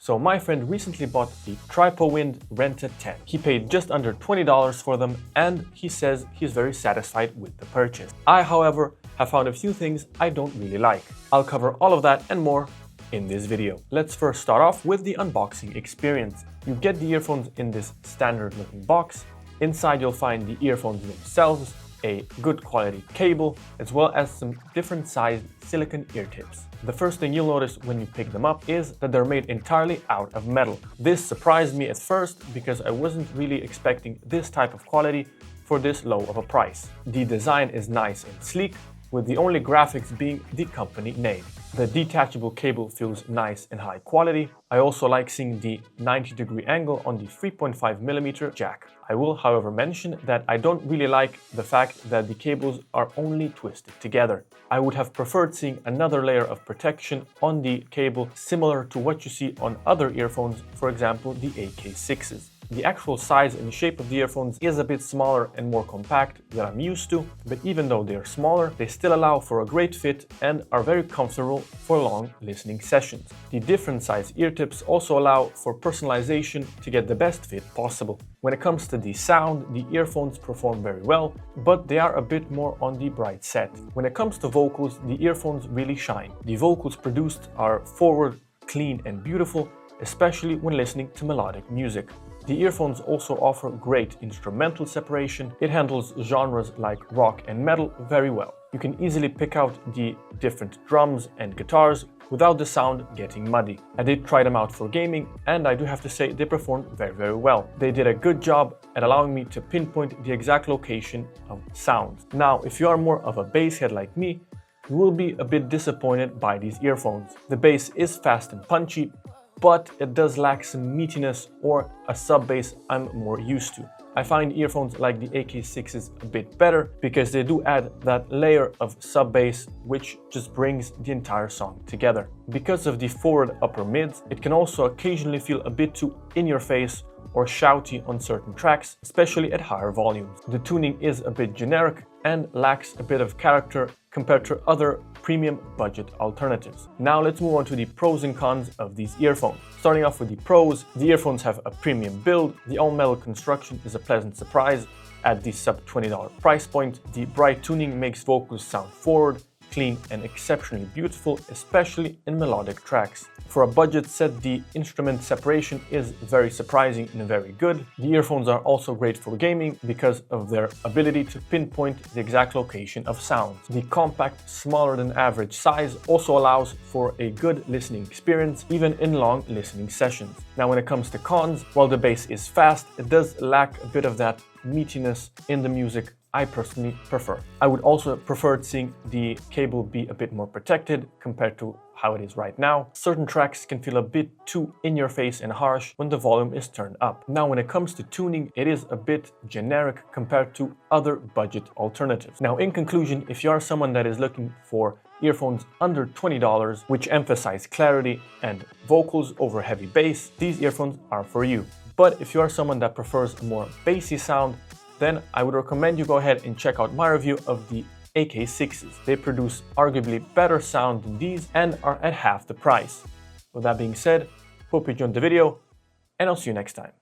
So my friend recently bought the Tripowin Ruta 10. He paid just under $20 for them and he says he's very satisfied with the purchase. I, however, have found a few things I don't really like. I'll cover all of that and more in this video. Let's first start off with the unboxing experience. You get the earphones in this standard looking box. Inside you'll find the earphones themselves, a good quality cable, as well as some different sized silicone ear tips. The first thing you'll notice when you pick them up is that they're made entirely out of metal. This surprised me at first because I wasn't really expecting this type of quality for this low of a price. The design is nice and sleek, with the only graphics being the company name. The detachable cable feels nice and high quality. I also like seeing the 90-degree angle on the 3.5mm jack. I will, however, mention that I don't really like the fact that the cables are only twisted together. I would have preferred seeing another layer of protection on the cable similar to what you see on other earphones, for example the AK6s. The actual size and shape of the earphones is a bit smaller and more compact than I'm used to, but even though they are smaller, they still allow for a great fit and are very comfortable for long listening sessions. The different size ear tips also allow for personalization to get the best fit possible. When it comes to the sound, the earphones perform very well, but they are a bit more on the bright side. When it comes to vocals, the earphones really shine. The vocals produced are forward, clean and beautiful, especially when listening to melodic music. The earphones also offer great instrumental separation. It handles genres like rock and metal very well. You can easily pick out the different drums and guitars without the sound getting muddy. I did try them out for gaming and I do have to say they performed very well. They did a good job at allowing me to pinpoint the exact location of sounds. Now, if you are more of a bass head like me, you will be a bit disappointed by these earphones. The bass is fast and punchy, but it does lack some meatiness or a sub bass I'm more used to. I find earphones like the AK6s a bit better because they do add that layer of sub bass which just brings the entire song together. Because of the forward upper mids, it can also occasionally feel a bit too in your face or shouty on certain tracks, especially at higher volumes. The tuning is a bit generic and lacks a bit of character compared to other premium budget alternatives. Now let's move on to the pros and cons of these earphones. Starting off with the pros, the earphones have a premium build. The all-metal construction is a pleasant surprise at the sub $20 price point. The bright tuning makes vocals sound forward, clean and exceptionally beautiful, especially in melodic tracks. For a budget set, the instrument separation is very surprising and very good. The earphones are also great for gaming because of their ability to pinpoint the exact location of sounds. The compact, smaller than average size also allows for a good listening experience, even in long listening sessions. Now, when it comes to cons, while the bass is fast, it does lack a bit of that meatiness in the music I personally prefer. I would also prefer seeing the cable be a bit more protected compared to how it is right now. Certain tracks can feel a bit too in your face and harsh when the volume is turned up. Now, when it comes to tuning, it is a bit generic compared to other budget alternatives. Now, in conclusion, if you are someone that is looking for earphones under $20, which emphasize clarity and vocals over heavy bass, these earphones are for you. But if you are someone that prefers a more bassy sound, then I would recommend you go ahead and check out my review of the AK6s. They produce arguably better sound than these and are at half the price. With that being said, hope you enjoyed the video and I'll see you next time.